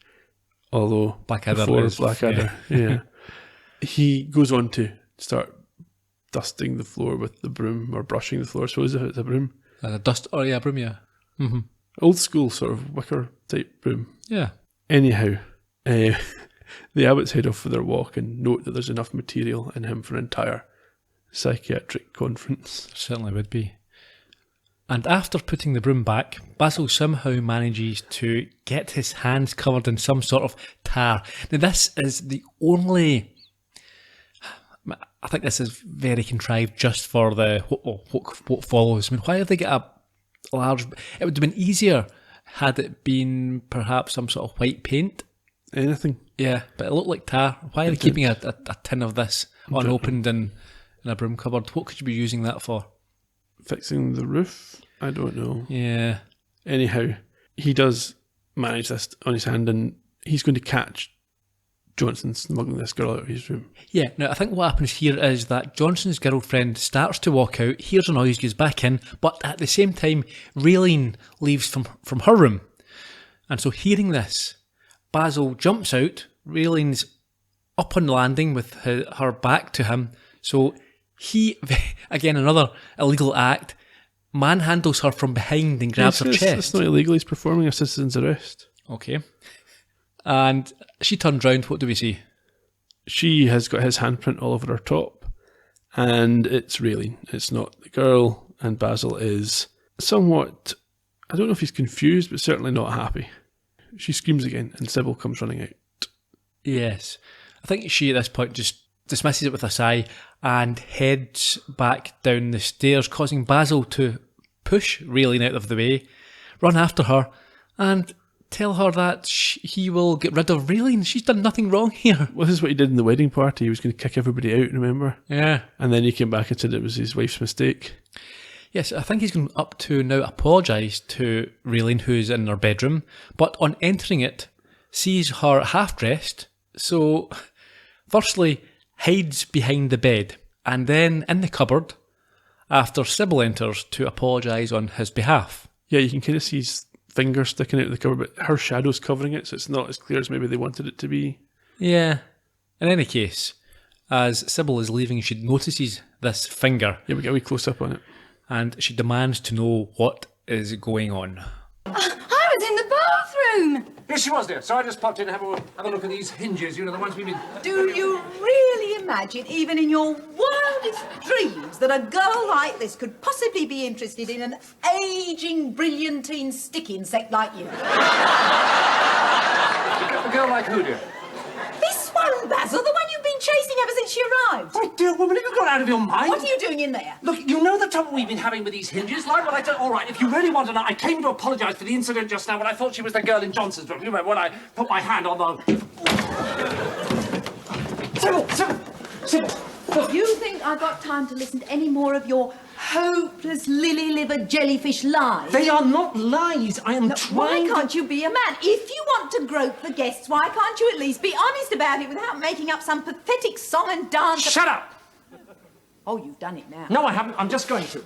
Although, Blackadder before is, Blackadder, he goes on to start dusting the floor with the broom, or brushing the floor, I suppose, if it's a broom. A broom, yeah. Mm-hmm. Old school sort of wicker type broom. Yeah. Anyhow, the Abbotts head off for their walk and note that there's enough material in him for an entire psychiatric conference. Certainly would be. And after putting the broom back, Basil somehow manages to get his hands covered in some sort of tar. Now this is the only... I think this is very contrived just for the what follows. I mean, why have they got a large... It would have been easier had it been perhaps some sort of white paint. Anything. Yeah, but it looked like tar. Why are they keeping a tin of this unopened in a broom cupboard? What could you be using that for? Fixing the roof? I don't know. Yeah. Anyhow, he does manage this on his hand, and he's going to catch Johnson smuggling this girl out of his room. Yeah, now I think what happens here is that Johnson's girlfriend starts to walk out, hears a noise, goes back in, but at the same time, Raylene leaves from her room. And so hearing this, Basil jumps out, Raylene's up on the landing with her back to him, so he, again another illegal act, manhandles her from behind and grabs her chest. It's not illegal, he's performing a citizen's arrest. Okay. And she turns round, what do we see? She has got his handprint all over her top, and it's Raylene. It's not the girl, and Basil is somewhat I don't know if he's confused, but certainly not happy. She screams again, and Sybil comes running out. Yes. I think she, at this point, just dismisses it with a sigh and heads back down the stairs, causing Basil to push Raylene out of the way, run after her, and tell her that he will get rid of Raylene. She's done nothing wrong here. Well, this is what he did in the wedding party. He was going to kick everybody out, remember? Yeah. And then he came back and said it was his wife's mistake. Yes, I think he's going up to now apologise to Raylene, who's in her bedroom, but on entering it, sees her half-dressed, so firstly hides behind the bed, and then in the cupboard, after Sybil enters to apologise on his behalf. Yeah, you can kind of see his finger sticking out of the cupboard, but her shadow's covering it, so it's not as clear as maybe they wanted it to be. Yeah. In any case, as Sybil is leaving, she notices this finger. Yeah, we get a wee close-up on it. And she demands to know what is going on. I was in the bathroom. Yes, she was, dear. So I just popped in to have a look at these hinges, you know, the ones we've been... Do you really imagine, even in your wildest dreams, that a girl like this could possibly be interested in an ageing, brilliantine stick insect like you? A girl like who, dear? This one, Basil, the one you've been chasing ever since she arrived. My dear woman, have you got out of your mind? What are you doing in there? Look, you know the trouble we've been having with these hinges, right? Well, all right, if you really want to know, I came to apologise for the incident just now when I thought she was the girl in Johnson's room. You remember when I put my hand on the... Sybil! Look, you think I've got time to listen to any more of your hopeless lily-livered jellyfish lies? They are not lies. I am Look, trying why can't you be a man? If you want to grope the guests, why can't you at least be honest about it without making up some pathetic song and dance? Shut up! Oh, you've done it now. No, I haven't. I'm just going to.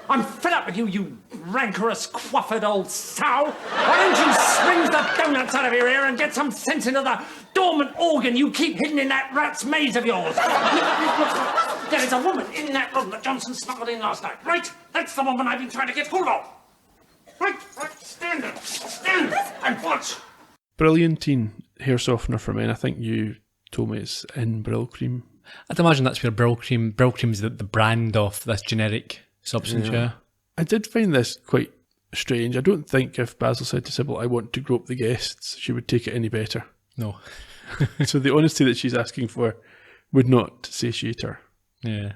I'm fed up with you, you rancorous, quaffered old sow. Why don't you swing the donuts out of your ear and get some sense into the dormant organ you keep hidden in that rat's maze of yours? There is a woman in that room that Johnson smuggled in last night, right? That's the woman I've been trying to get hold of. Right, stand there, and watch. Brilliantine hair softener for men. I think you told me it's in Brill Cream. I'd imagine that's where Brill Cream's the brand of this generic substance, yeah. I did find this quite strange. I don't think if Basil said to Sybil, I want to grope the guests, she would take it any better. No. So the honesty that she's asking for would not satiate her. Yeah.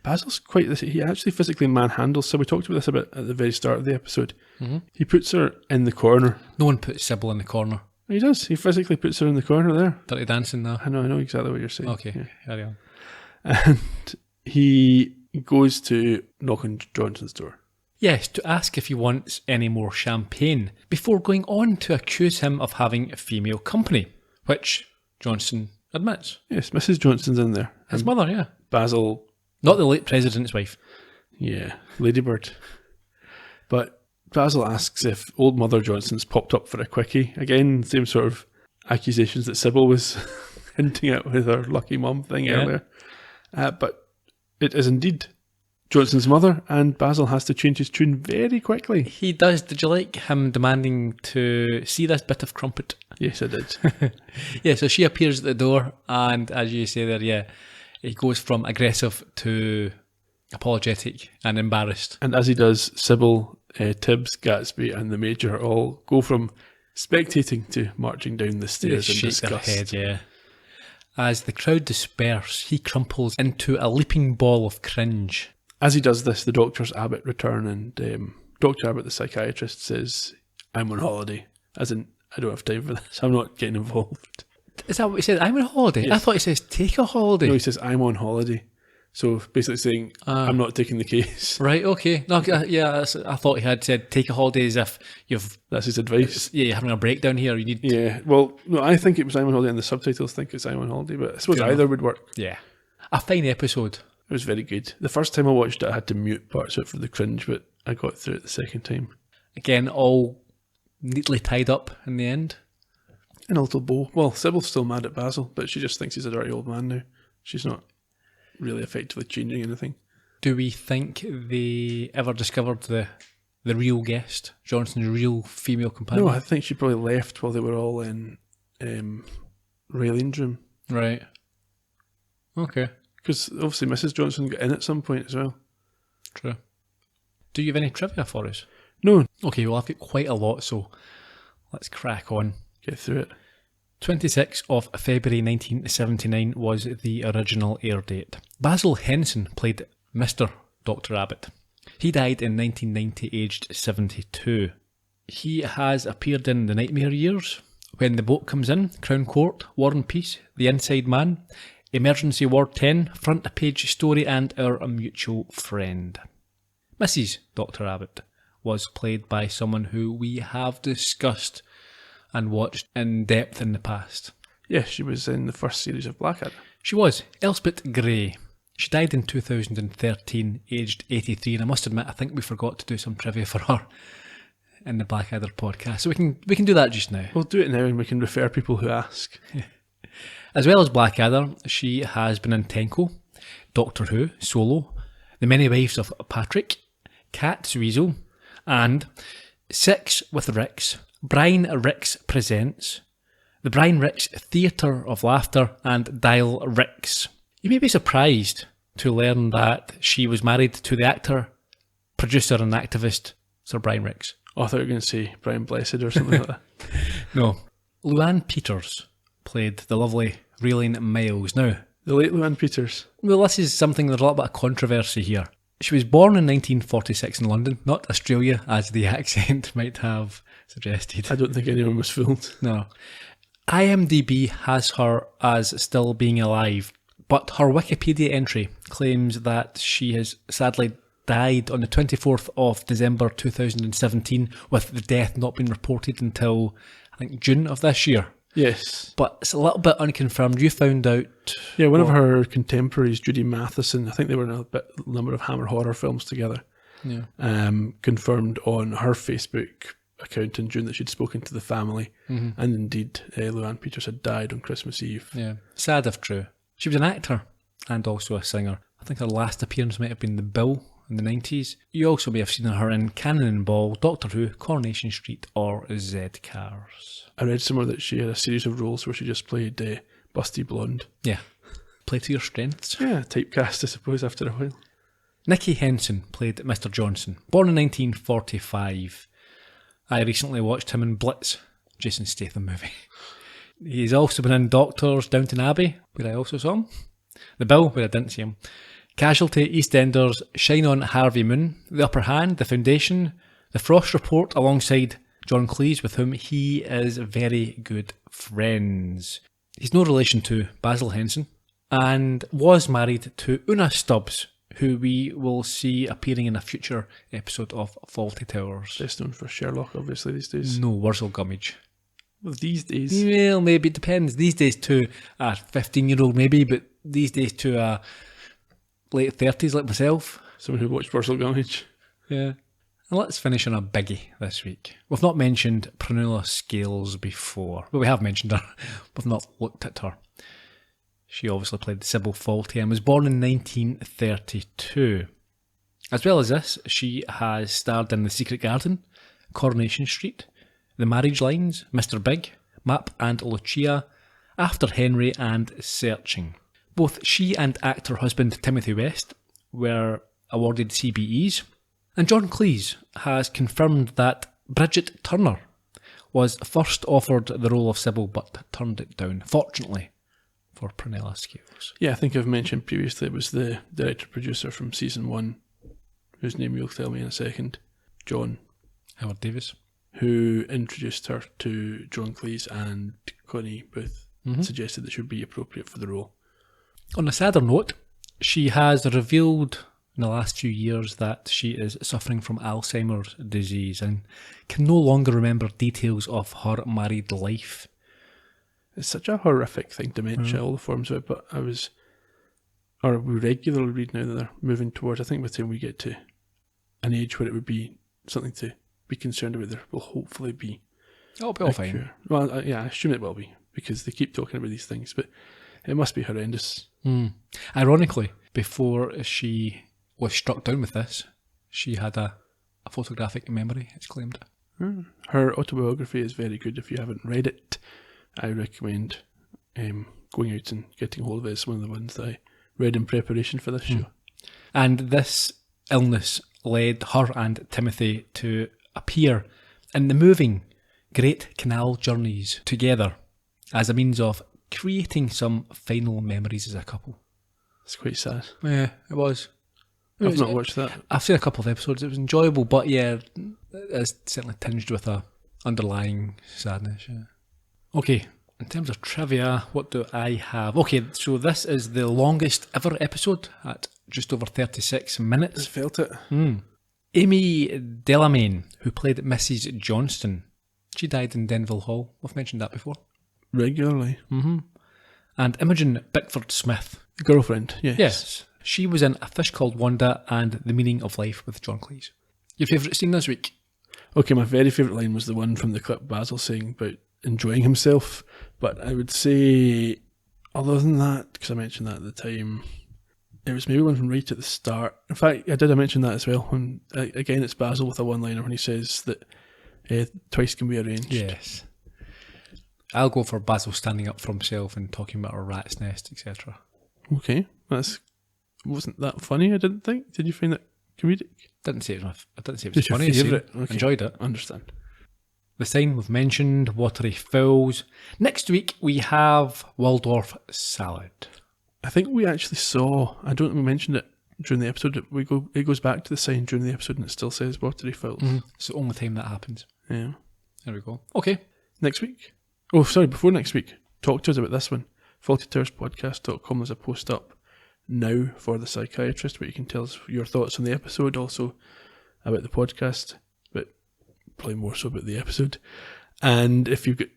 Basil's quite this. He actually physically manhandles. So we talked about this a bit at the very start of the episode. Mm-hmm. He puts her in the corner. No one puts Sybil in the corner. He does. He physically puts her in the corner there. Dirty Dancing now. I know exactly what you're saying. Okay, yeah. Carry on. And he goes to knock on Johnson's door. Yes, to ask if he wants any more champagne, before going on to accuse him of having a female company, which Johnson admits. Yes, Mrs. Johnson's in there. His mother, yeah. Basil... Not the late president's wife. Yeah, Ladybird. But Basil asks if old Mother Johnson's popped up for a quickie. Again, same sort of accusations that Sybil was hinting at with her lucky mum thing earlier. But it is indeed Johnson's mother, and Basil has to change his tune very quickly. He does. Did you like him demanding to see this bit of crumpet? Yes, I did. Yeah, so she appears at the door, and as you say there, yeah, he goes from aggressive to apologetic and embarrassed. And as he does, Sybil, Tibbs, Gatsby and the Major all go from spectating to marching down the stairs in disgust. Their head, yeah. As the crowd disperse, he crumples into a leaping ball of cringe. As he does this, the Doctor's Abbott return, and Dr. Abbott, the psychiatrist, says, I'm on holiday. As in, I don't have time for this. I'm not getting involved. Is that what he said? I'm on holiday? Yes. I thought he says, take a holiday. No, he says, I'm on holiday. So basically saying, I'm not taking the case. Right, okay. No, yeah, I thought he had said, take a holiday as if you've... That's his advice. Yeah, you're having a breakdown here. You need... Yeah, well, no, I think it was I'm on holiday, and the subtitles think it's I'm on holiday, but I suppose either would work. Yeah. A fine episode. It was very good. The first time I watched it, I had to mute parts of it for the cringe, but I got through it the second time. Again, all neatly tied up in the end. In a little bow. Well, Sybil's still mad at Basil, but she just thinks he's a dirty old man now. She's not really effectively changing anything. Do we think they ever discovered the real guest, Johnson's real female companion? No, I think she probably left while they were all in Raylene's room. Right. Okay. Because obviously Mrs. Johnson got in at some point as well. True. Do you have any trivia for us? No. Okay, well, I've got quite a lot, so let's crack on. Get through it. 26th of February 1979 was the original air date. Basil Henson played Mr. Dr. Abbott. He died in 1990, aged 72. He has appeared in The Nightmare Years, When the Boat Comes In, Crown Court, War and Peace, The Inside Man, Emergency Ward 10, Front Page Story, and Our Mutual Friend. Mrs. Dr. Abbott was played by someone who we have discussed and watched in depth in the past. Yes, she was in the first series of Blackadder. She was Elspeth Gray. She died in 2013, aged 83, and I must admit, I think we forgot to do some trivia for her in the Blackadder podcast, so we can do that just now. We'll do it now and we can refer people who ask. As well as Blackadder, she has been in Tenko, Doctor Who, Solo, The Many Wives of Patrick, Cat's Weasel, and Six with Ricks, Brian Ricks Presents, The Brian Ricks Theatre of Laughter, and Dial Ricks. You may be surprised to learn that she was married to the actor, producer and activist Sir Brian Ricks. Oh, I thought you were going to say Brian Blessed or something like that. No. Luann Peters played the lovely Raylene Miles. Now, The late Luann Peters. well, this is something, there's a little bit of controversy here. She was born in 1946 in London, not Australia, as the accent might have suggested. I don't think anyone was fooled. No. IMDb has her as still being alive, but her Wikipedia entry claims that she has sadly died on the 24th of December 2017, with the death not being reported until, I think, June of this year. Yes. But it's a little bit unconfirmed. You found out... Yeah, one of her contemporaries, Judy Matheson, I think they were in a number of Hammer horror films together, confirmed on her Facebook account in June that she'd spoken to the family, and indeed Luann Peters had died on Christmas Eve. Yeah, sad if true. She was an actor and also a singer. I think her last appearance might have been The Bill in the 90s. You also may have seen her in Cannonball, Doctor Who, Coronation Street, or Z Cars. I read somewhere that she had a series of roles where she just played busty blonde. Yeah, play to your strengths. Yeah, typecast, I suppose, after a while. Nicky Henson played Mr. Johnson, born in 1945. I recently watched him in Blitz, Jason Statham movie. He's also been in Doctors, Downton Abbey, where I also saw him. The Bill, where I didn't see him. Casualty, EastEnders, Shine On Harvey Moon, The Upper Hand, The Foundation, The Frost Report, alongside John Cleese, with whom he is very good friends. He's no relation to Basil Henson, and was married to Una Stubbs, who we will see appearing in a future episode of Fawlty Towers. Best known for Sherlock, obviously, these days. No, Wurzel Gummidge. Well, these days. Well, maybe it depends. These days to a 15-year-old maybe, but these days to a late 30s like myself. Someone who watched Wurzel Gummidge. Yeah. And let's finish on a biggie this week. We've not mentioned Prunella Scales before. Well, we have mentioned her. We've not looked at her. She obviously played Sybil Fawlty and was born in 1932. As well as this, she has starred in The Secret Garden, Coronation Street, The Marriage Lines, Mr. Big, Map and Lucia, After Henry, and Searching. Both she and actor husband Timothy West were awarded CBEs, and John Cleese has confirmed that Bridget Turner was first offered the role of Sybil but turned it down, fortunately for Prunella Scales. Yeah, I think I've mentioned previously it was the director-producer from season 1, whose name you'll tell me in a second, John Howard Davis, who introduced her to John Cleese, and Connie Booth suggested that she would be appropriate for the role. On a sadder note, she has revealed in the last few years that she is suffering from Alzheimer's disease and can no longer remember details of her married life. It's such a horrific thing, dementia, all the forms of it, but we regularly read now that they're moving towards, I think by the time we get to an age where it would be something to be concerned about, there will hopefully be It'll be all fine. cure. Well, yeah, I assume it will be, because they keep talking about these things, but it must be horrendous. Ironically, before she was struck down with this, she had a photographic memory, it's claimed. Her autobiography is very good. If you haven't read it, I recommend going out and getting hold of it. It's one of the ones that I read in preparation for this show. And this illness led her and Timothy to appear in the moving Great Canal Journeys together as a means of creating some final memories as a couple. It's quite sad. Yeah, it was. I've not watched that. I've seen a couple of episodes. It was enjoyable, but yeah, it's certainly tinged with a underlying sadness. Yeah. Okay, in terms of trivia, what do I have? Okay, so this is the longest ever episode at just over 36 minutes. I felt it. Amy Delamain, who played Mrs. Johnston, she died in Denville Hall. We've mentioned that before. Regularly. And Imogen Bickford-Smith. The girlfriend, yes. Yes, she was in A Fish Called Wanda and The Meaning of Life with John Cleese. Your favourite scene this week? Okay, my very favourite line was the one from the clip Basil saying about enjoying himself. But I would say, other than that, because I mentioned that at the time, it was maybe one from right at the start. In fact, I mention that as well. When, again, it's Basil with a one-liner when he says that twice can be arranged. Yes. I'll go for Basil standing up for himself and talking about a rat's nest, etc. Okay, wasn't that funny, I didn't think. Did you find that comedic? I didn't say it was funny. Favourite? Okay. Enjoyed it. Understand. The Sign we've mentioned, Watery Fills. Next week we have Waldorf Salad. I think we actually saw, I don't think we mentioned it during the episode, it goes back to The Sign during the episode and it still says Watery Fills. It's the only time that happens. Yeah. There we go. Okay. Next week? Oh, sorry, before next week, talk to us about this one. FawltyTowersPodcast.com. There's a post up now for The Psychiatrist where you can tell us your thoughts on the episode, also about the podcast, but probably more so about the episode. And if you've got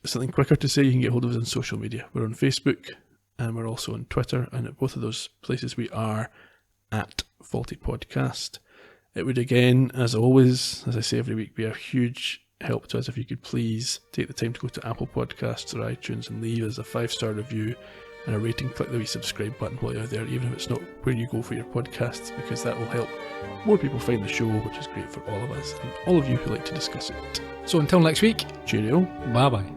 something quicker to say, you can get hold of us on social media. We're on Facebook and we're also on Twitter, and at both of those places we are at Fawlty Podcast. It would again, as always, as I say every week, be a huge help to us if you could please take the time to go to Apple Podcasts or iTunes and leave us a 5-star review and a rating. Click the wee subscribe button while you're there, even if it's not where you go for your podcasts, because that will help more people find the show, which is great for all of us and all of you who like to discuss it. So until next week, cheerio. Bye bye.